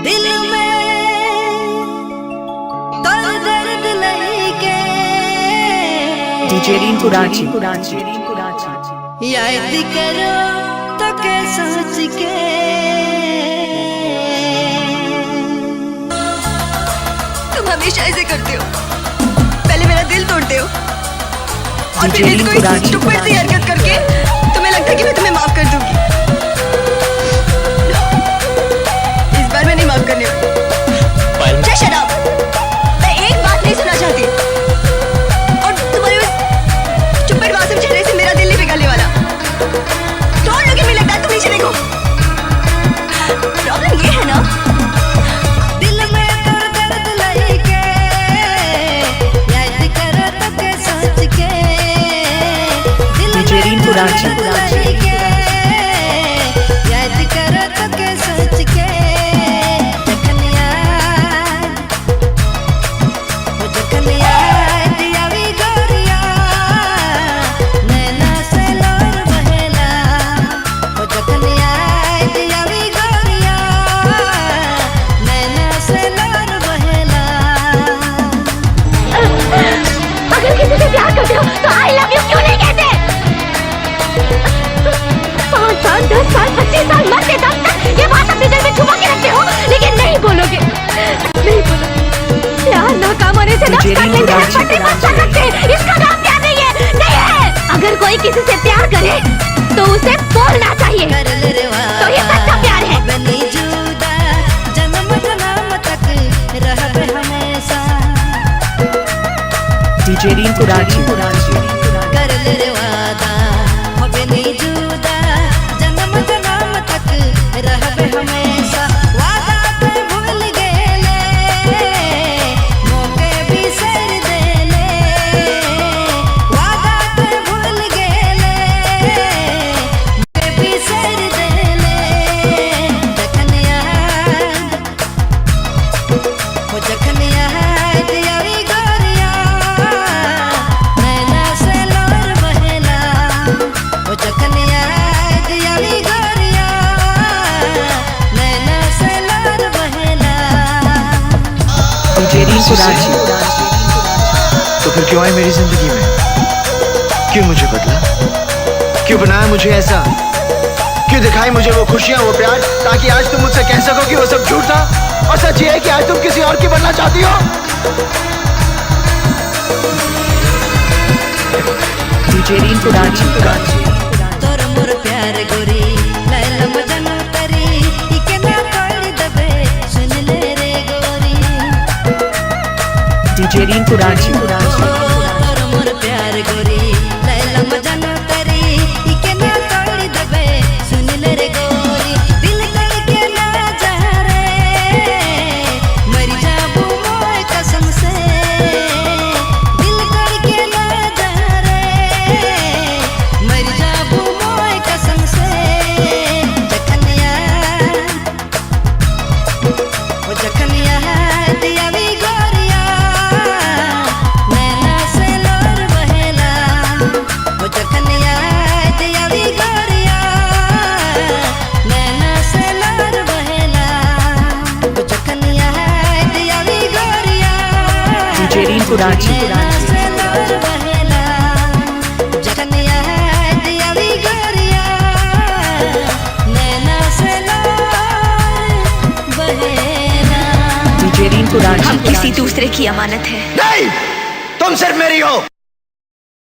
दिल में दर्द लेके डीजे रिंकू रांची याद करो तो के सोच के तुम हमेशा ऐसे करते हो, पहले मेरा दिल तोड़ते हो और फिर इसको स्टूपिड सी हरकत करके तुम्हें लगता है कि मैं तुम्हें माफ कर दूंगी। इस बार मैं नहीं माफ करने वाली। जय शराब, मैं एक बात नहीं सुनना चाहती और तुम्हारे उस स्टूपिड मासूम चेहरे से मेरा दिल नहीं पिघलने वाला। तोड़ लोगे मुझे लगता है, तुम नीचे देखो। प्रॉब्लम ये है ना, दिल में दर्द लेके याद करो तो के सोच के, डीजे रिंकू रांची याद करो तो के सोच के, जखन याद आवी गोरिया नैना से लोर बहेला, ओ जखन याद आवी गोरिया नैना से लोर बहेला। अगर किसी से प्यार करते हो तो आई लव यू क्यों नहीं कहते? 5 साल 10 साल 25 साल मरते दम तक ये बात अपने दिल में छुपा के रखते हो, लेकिन नहीं बोलोगे, नहीं बोलोगे। प्यार नाकाम होने से नफ्स का पट्टी मत कर सकते, इसका नाम प्यार नहीं है, नहीं है। अगर कोई किसी से प्यार करे तो उसे बोलना चाहिए, तो ये सच्चा प्यार है। बनी जुदा जन्म जन्म तक रहबे हमेशा, डीजे रिंकू रांची कर ले रे वादा हो बनी जुदा जन्म जन्म तक रहबे हमेशा। वादा तो भूल गेले मौके भी सर देले, वादा तो भूल गेले मौके भी सर देले, जखन याद हो जखन याद आवी गोरिया नैना से लोर बहेला, ओ जखन याद आवी गोरिया नैना से लोर बहेला। डीजे रिंकू रांची। तो फिर क्यों आए मेरी जिंदगी में? क्यों मुझे बदला? क्यों बनाया मुझे ऐसा? क्यों दिखाई मुझे वो खुशियां, वो प्यार, ताकि आज तुम मुझसे कह सको कि वो सब झूठ था और सच ये है कि आज तुम किसी और की बनना चाहती हो? डीजे रिंकू रांची तोर मोर प्यार गोरी लैला मजनू तरी इके ना तोड़ दबे, सुन ले रे गोरी। डीजे रिंकू रांची तोर मोर प्यार गोरी लैला मजनू तरी इके ना तोड़ दबे, सुन ले रे गोरी। दिल धड़के ना जा रे मर जाबू मोय कसम से, दिल धड़के ना जा रे मर जाबू मोय कसम से, जखन याद ओ जखन याद आवी गोरिया नैना से लोर बहेला, ओ जखन याद आवी गोरिया नैना से लोर बहेला, ओ जखन याद आवी गोरिया डीजे रिंकू रांची नैना से लोर बहेला, जखन याद आवी गोरिया नैना से लोर बहेला। डीजे रिंकू रांची। हम किसी दूसरे की अमानत है। नहीं, तुम सिर्फ मेरी हो।